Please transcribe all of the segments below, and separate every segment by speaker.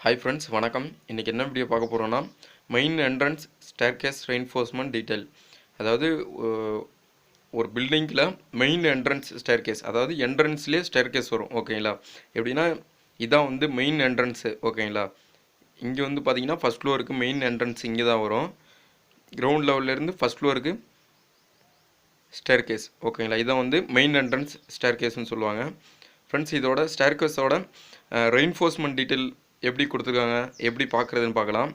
Speaker 1: Hi friends, வணக்கம். இன்றைக்கி என்ன வீடியோ பார்க்க போகிறோன்னா, main entrance staircase reinforcement detail. அதாவது ஒரு பில்டிங்கில் மெயின் என்ட்ரன்ஸ் ஸ்டேர்கேஸ், அதாவது என்ட்ரன்ஸ்லேயே ஸ்டேர்கேஸ் வரும். ஓகேங்களா? எப்படின்னா இதான் வந்து மெயின் என்ட்ரன்ஸு. ஓகேங்களா? இங்கே வந்து பார்த்தீங்கன்னா ஃபஸ்ட் ஃப்ளோருக்கு மெயின் என்ட்ரன்ஸ் இங்கே தான் வரும். கிரவுண்ட் லெவல்லேருந்து ஃபஸ்ட் ஃப்ளோருக்கு ஸ்டேர்கேஸ். ஓகேங்களா? இதான் வந்து மெயின் என்ட்ரன்ஸ் ஸ்டேர்கேஸ்ன்னு சொல்லுவாங்க. ஃப்ரெண்ட்ஸ், இதோட ஸ்டேர்கேஸோட ரெயின்ஃபோர்ஸ்மெண்ட் டீட்டெயில் எப்படி கொடுத்துருக்காங்க, எப்படி பார்க்குறதுன்னு பார்க்கலாம்.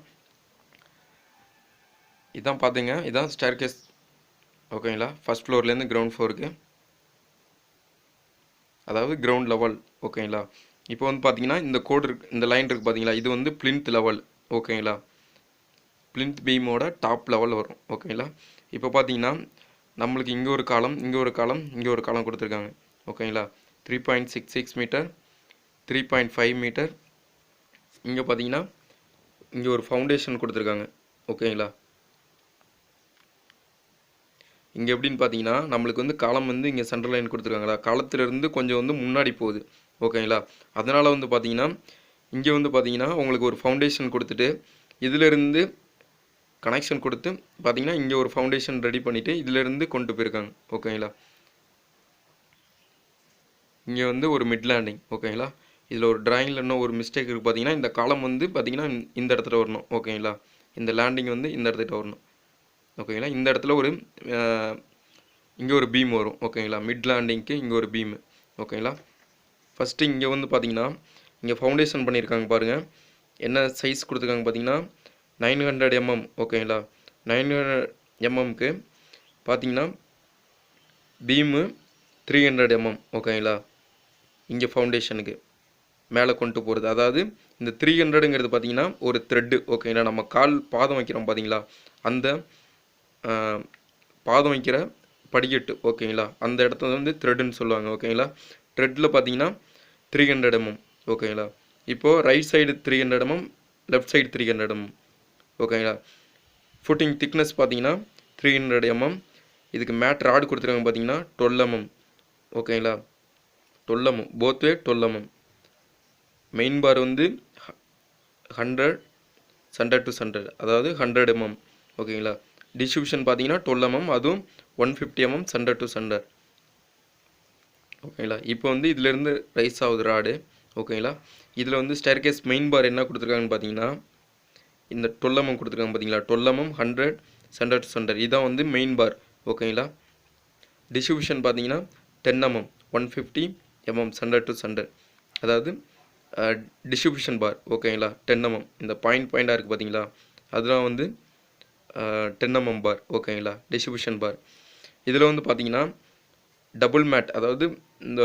Speaker 1: இதான் பார்த்தீங்க, இதான் ஸ்டேர்கேஸ். ஓகேங்களா? ஃபஸ்ட் ஃப்ளோர்லேருந்து கிரவுண்ட் ஃப்ளோருக்கு, அதாவது கிரவுண்ட் லெவல். ஓகேங்களா? இப்போ வந்து பார்த்தீங்கன்னா இந்த கோடு இருக்கு, இந்த லைன் இருக்குது பார்த்தீங்களா, இது வந்து பிளின்த் லெவல். ஓகேங்களா? பிளின்த் பீமோட டாப் லெவல் வரும். ஓகேங்களா? இப்போ பார்த்தீங்கன்னா நம்மளுக்கு இங்கே ஒரு காலம், இங்கே ஒரு காலம், இங்கே ஒரு காலம் கொடுத்துருக்காங்க. ஓகேங்களா? 3.66 மீட்டர், 3.5 மீட்டர். இங்கே பார்த்தீங்கன்னா இங்கே ஒரு ஃபவுண்டேஷன் கொடுத்துருக்காங்க. ஓகேங்களா? இங்கே எப்படின்னு பார்த்தீங்கன்னா நம்மளுக்கு வந்து காலம் வந்து இங்கே சென்ட்ரல் லைன் கொடுத்துருக்காங்களா, காலத்திலிருந்து கொஞ்சம் வந்து முன்னாடி போகுது. ஓகேங்களா? அதனால் வந்து பார்த்தீங்கன்னா இங்கே வந்து பார்த்தீங்கன்னா உங்களுக்கு ஒரு ஃபவுண்டேஷன் கொடுத்துட்டு இதிலிருந்து கனெக்ஷன் கொடுத்து பார்த்தீங்கன்னா இங்கே ஒரு ஃபவுண்டேஷன் ரெடி பண்ணிவிட்டு இதிலிருந்து கொண்டு போயிருக்காங்க. ஓகேங்களா? இங்கே வந்து ஒரு மிட் லேண்டிங். ஓகேங்களா? இதில் ஒரு டிராயிங்கில் இன்னும் ஒரு மிஸ்டேக் இருக்குது. பார்த்தீங்கன்னா இந்த காலம் வந்து பார்த்தீங்கன்னா இந்த இடத்துல வரணும். ஓகேங்களா? இந்த லேண்டிங் வந்து இந்த இடத்துல வரணும். ஓகேங்களா? இந்த இடத்துல ஒரு இங்கே ஒரு பீம் வரும். ஓகேங்களா? மிட் லேண்டிங்க்கு இங்கே ஒரு பீமு. ஓகேங்களா? ஃபஸ்ட்டு இங்கே வந்து பார்த்தீங்கன்னா இங்கே ஃபவுண்டேஷன் பண்ணியிருக்காங்க பாருங்கள். என்ன சைஸ் கொடுத்துருக்காங்க பார்த்தீங்கன்னா 900 mm. ஓகேங்களா? 900 mmக்கு பார்த்தீங்கன்னா பீமு 300 mm. ஓகேங்களா? இங்கே ஃபவுண்டேஷனுக்கு மேலே கொண்டு போகிறது, அதாவது இந்த 300ங்கிறது பார்த்தீங்கன்னா ஒரு த்ரெட்டு. ஓகேங்களா? நம்ம கால் பாதம் வைக்கிறோம் பார்த்தீங்களா, அந்த பாதம் வைக்கிற படிக்கட்டு. ஓகேங்களா? அந்த இடத்துல வந்து த்ரெட்டுன்னு சொல்லுவாங்க. ஓகேங்களா? த்ரெட்டில் பார்த்தீங்கன்னா 300 mm. ஓகேங்களா? இப்போது right side 300 mm, left side 300 mm. ஓகேங்களா? ஃபுட்டிங் திக்னஸ் பார்த்தீங்கன்னா 300 mm. இதுக்கு மேட் ராடு கொடுத்துருக்காங்க பார்த்தீங்கன்னா 12 mm. ஓகேங்களா? 12 mm, போத் வே 12 mm. மெயின் பார் வந்து 100 சென்டர் டு சென்டர், அதாவது 100 mm. ஓகேங்களா? டிஸ்ட்ரிபியூஷன் பார்த்தீங்கன்னா 12 mm, அதுவும் 150 mm சென்டர் டு சென்டர். ஓகேங்களா? இப்போ வந்து இதிலேருந்து ரைஸ் ஆகுது ராடு. ஓகேங்களா? இதில் வந்து ஸ்டேர்கேஸ் மெயின் பார் என்ன கொடுத்துருக்காங்கன்னு பார்த்தீங்கன்னா இந்த 12 mm கொடுத்துருக்காங்க பார்த்தீங்களா, 12 mm 100 சென்டர் டு சென்டர். இதான் வந்து மெயின் பார். ஓகேங்களா? டிஸ்ட்ரிபியூஷன் பார்த்தீங்கன்னா 10 mm 150 mm centre to centre, அதாவது டிஸ்ட்ரிபியூஷன் பார். ஓகேங்களா? 10 mm. இந்த பாயிண்டாக இருக்குது பார்த்தீங்களா, அதெல்லாம் வந்து 10 mm பார். ஓகேங்களா? டிஸ்ட்ரிபியூஷன் பார். இதில் வந்து பார்த்தீங்கன்னா டபுள் மேட், அதாவது இந்த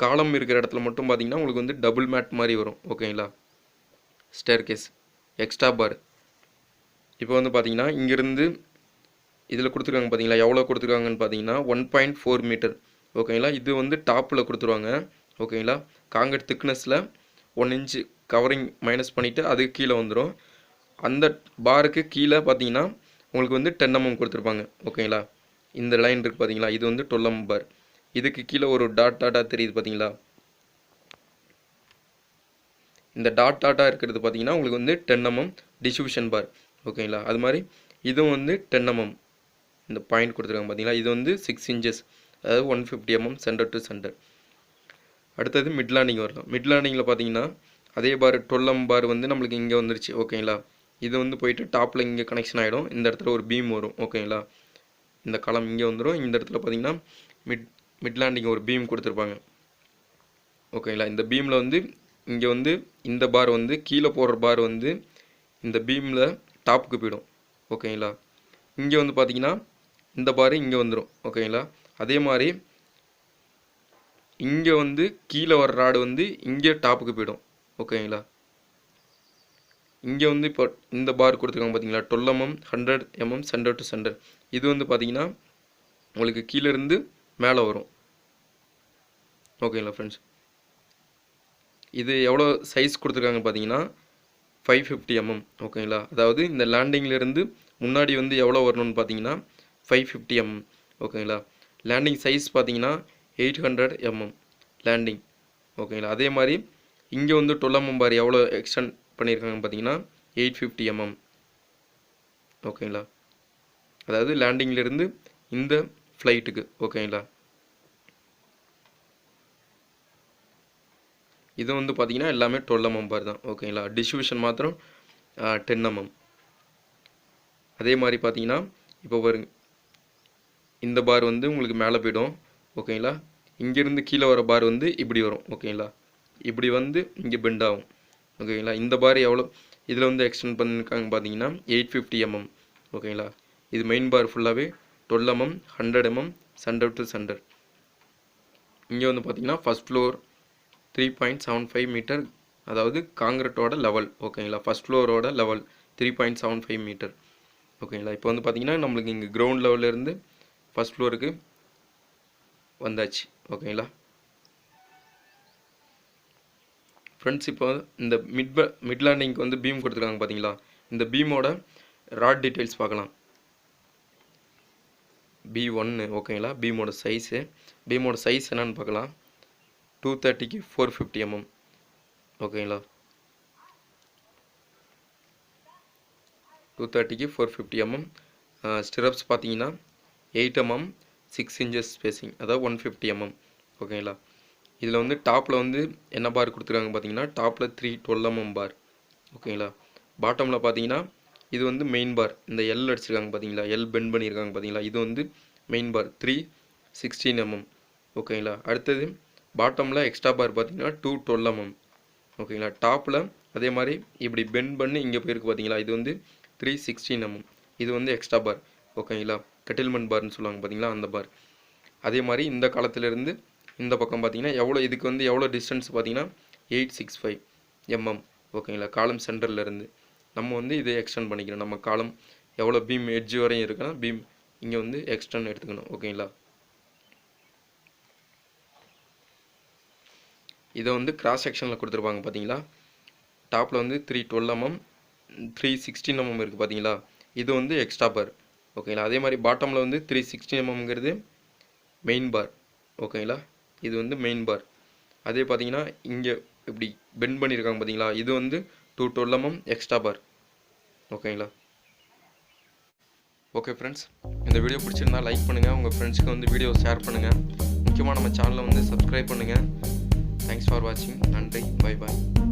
Speaker 1: காலம் இருக்கிற இடத்துல மட்டும் பார்த்தீங்கன்னா உங்களுக்கு வந்து டபுள் மேட் மாதிரி வரும். ஓகேங்களா? ஸ்டேர்கேஸ் எக்ஸ்ட்ரா பார். இப்போ வந்து பார்த்தீங்கன்னா இங்கேருந்து இதில் கொடுத்துருக்காங்க பார்த்தீங்களா, எவ்வளோ கொடுத்துருக்காங்கன்னு பார்த்தீங்கன்னா 1.4 மீட்டர். ஓகேங்களா? இது வந்து டாப்பில் கொடுத்துருவாங்க. ஓகேங்களா? காங்கிரீட் திக்னஸில் 1 inch கவரிங் மைனஸ் பண்ணிவிட்டு அதுக்கு கீழே வந்துடும். அந்த பாருக்கு கீழே பார்த்தீங்கன்னா உங்களுக்கு வந்து 10 mm கொடுத்துருப்பாங்க. ஓகேங்களா? இந்த லைன் இருக்குது பார்த்தீங்களா, இது வந்து 12 mm பார். இதுக்கு கீழே ஒரு டாட்டாக தெரியுது பார்த்தீங்களா, இந்த டாட்டாக இருக்கிறது பார்த்தீங்கன்னா உங்களுக்கு வந்து 10 mm டிஸ்ட்ரிபியூஷன் பார். ஓகேங்களா? அது மாதிரி இதுவும் வந்து 10 mm. இந்த பாயிண்ட் கொடுத்துருக்காங்க பார்த்தீங்களா, இது வந்து 6 inches, அதாவது 150 mm சென்டர் டு சென்டர். அடுத்தது மிட் லேண்டிங் வரலாம். மிட் லேண்டிங்கில் பார்த்தீங்கன்னா அதே பார் 12 mm பார் வந்து நம்மளுக்கு இங்கே வந்துருச்சு. ஓகேங்களா? இது வந்து போயிட்டு டாப்பில் இங்கே கனெக்ஷன் ஆகிடும். இந்த இடத்துல ஒரு பீம் வரும். ஓகேங்களா? இந்த காலம் இங்கே வந்துடும். இந்த இடத்துல பார்த்தீங்கன்னா மிட் லேண்டிங் ஒரு பீம் கொடுத்துருப்பாங்க. ஓகேங்களா? இந்த பீமில் வந்து இங்கே வந்து இந்த பார் வந்து கீழே போடுற பார் வந்து இந்த பீமில் டாப்புக்கு போயிடும். ஓகேங்களா? இங்கே வந்து பார்த்தீங்கன்னா இந்த பார் இங்கே வந்துடும். ஓகேங்களா? அதே மாதிரி இங்கே வந்து கீழே வர ராடு வந்து இங்கே டாப்புக்கு போயிடும். ஓகேங்களா? இங்கே வந்து இப்போ இந்த பார் கொடுத்துருக்காங்க பார்த்தீங்களா, 12 mm 100 mm centre to centre. இது வந்து பார்த்தீங்கன்னா உங்களுக்கு கீழேருந்து மேலே வரும். ஓகேங்களா ஃப்ரெண்ட்ஸ்? இது எவ்வளோ சைஸ் கொடுத்துருக்காங்க பார்த்தீங்கன்னா 550 mm. ஓகேங்களா? அதாவது இந்த லேண்டிங்லேருந்து முன்னாடி வந்து எவ்வளோ வரணும்னு பார்த்தீங்கன்னா 550 mm. ஓகேங்களா? லேண்டிங் சைஸ் பார்த்தீங்கன்னா 800 mm லேண்டிங். ஓகேங்களா? அதே மாதிரி இங்கே வந்து 12 mm பார் எவ்வளோ எக்ஸ்டெண்ட் பண்ணியிருக்காங்கன்னு பார்த்தீங்கன்னா 850 mm. ஓகேங்களா, அதாவது லேண்டிங்லேருந்து இந்த ஃப்ளைட்டுக்கு. ஓகேங்களா, இது வந்து பார்த்தீங்கன்னா எல்லாமே 12 mm பார் தான். ஓகேங்களா, டிஸ்ட்ரிபியூஷன் மாத்திரம் 10 mm. அதே மாதிரி பார்த்தீங்கன்னா இப்போ பாருங்க, இந்த பார் வந்து உங்களுக்கு மேலே போய்டும். ஓகேங்களா, இங்கேருந்து கீழே வர பார் வந்து இப்படி வரும். ஓகேங்களா, இப்படி வந்து இங்கே பெண்ட் ஆகும். ஓகேங்களா, இந்த பார் எவ்வளோ இதில் வந்து எக்ஸ்டெண்ட் பண்ணியிருக்காங்க பார்த்தீங்கன்னா 850 mm. ஓகேங்களா, இது மெயின் பார் ஃபுல்லாகவே 12 mm, 100 mm, centre to centre. இங்கே வந்து பார்த்தீங்கன்னா ஃபஸ்ட் ஃப்ளோர் 3.75 மீட்டர், அதாவது காங்கிரட்டோட லெவல். ஓகேங்களா, ஃபஸ்ட் ஃப்ளோரோட லெவல் 3.75 மீட்டர். ஓகேங்களா, இப்போ வந்து பார்த்தீங்கன்னா நம்மளுக்கு இங்கே கிரவுண்ட் லெவல்லேருந்து ஃபஸ்ட் ஃப்ளோருக்கு வந்தாச்சு. ஓகேங்களா ஃப்ரெண்ட்ஸ், இப்போ இந்த மிட் லேண்டிங்க்கு வந்து பீம் கொடுத்துருக்காங்க பார்த்தீங்களா, இந்த பீமோட ராட் டீட்டெயில்ஸ் பார்க்கலாம். B1. ஓகேங்களா, பீமோட சைஸ் என்னன்னு பார்க்கலாம். 230க்கு 450 mm. ஓகேங்களா, 230க்கு 450 mm. ஸ்டிரப்ஸ் பார்த்தீங்கன்னா 8 mm 6 inches ஸ்பேசிங், அதாவது 150 mm. ஓகேங்களா, இதில் வந்து டாப்பில் வந்து என்ன பார் கொடுத்துருக்காங்க பார்த்தீங்கன்னா, டாப்பில் 312 mm பார். ஓகேங்களா, பாட்டமில் பார்த்தீங்கன்னா இது வந்து மெயின் பார். இந்த எல் அடிச்சிருக்காங்க பார்த்தீங்களா, எல் பெண்ட் பண்ணியிருக்காங்க பார்த்தீங்களா, இது வந்து மெயின் பார் 316 mm. ஓகேங்களா, அடுத்தது பாட்டமில் எக்ஸ்ட்ரா பார் பார்த்தீங்கன்னா 212 mm. ஓகேங்களா, டாப்பில் அதே மாதிரி இப்படி பெண்ட் பண்ணி இங்கே போயிருக்கு பார்த்தீங்களா, இது வந்து 316 mm. இது வந்து எக்ஸ்ட்ரா பார். ஓகேங்களா, கட்டில்மெண்ட் பார்னு சொல்லுவாங்க பார்த்தீங்களா, அந்த பார். அதே மாதிரி இந்த காலத்திலேருந்து இந்த பக்கம் பார்த்தீங்கன்னா இதுக்கு வந்து எவ்வளோ டிஸ்டன்ஸ் பார்த்தீங்கன்னா 865 mm. ஓகேங்களா, காலம் சென்டர்லேருந்து நம்ம வந்து இதை எக்ஸ்டெண்ட் பண்ணிக்கணும். நம்ம காலம் எவ்வளோ பீம் எட்ஜ் வரையும் இருக்குன்னா பீம் இங்கே வந்து எக்ஸ்டெண்ட் எடுத்துக்கணும். ஓகேங்களா, இதை வந்து கிராஸ் செக்ஷனில் கொடுத்துருப்பாங்க பார்த்தீங்களா, டாப்பில் வந்து 312 mm 316 mm இருக்குது பார்த்தீங்களா, இது வந்து எக்ஸ்ட்ரா பார். ஓகேங்களா, அதே மாதிரி பாட்டமில் வந்து 316 mmங்கிறது மெயின் பார். ஓகேங்களா, இது வந்து மெயின் பார். அதே பார்த்தீங்கன்னா இங்கே இப்படி பெண்ட் பண்ணியிருக்காங்க பார்த்தீங்களா, இது வந்து 212 mm எக்ஸ்ட்ரா பார். ஓகேங்களா, ஓகே ஃப்ரெண்ட்ஸ், இந்த வீடியோ பிடிச்சிருந்தா லைக் பண்ணுங்கள், உங்கள் ஃப்ரெண்ட்ஸ்க்கு வந்து வீடியோ ஷேர் பண்ணுங்கள். முக்கியமாக நம்ம சேனலை வந்து சப்ஸ்கிரைப் பண்ணுங்கள். தேங்க்ஸ் ஃபார் வாட்சிங். நன்றி, பை பாய்.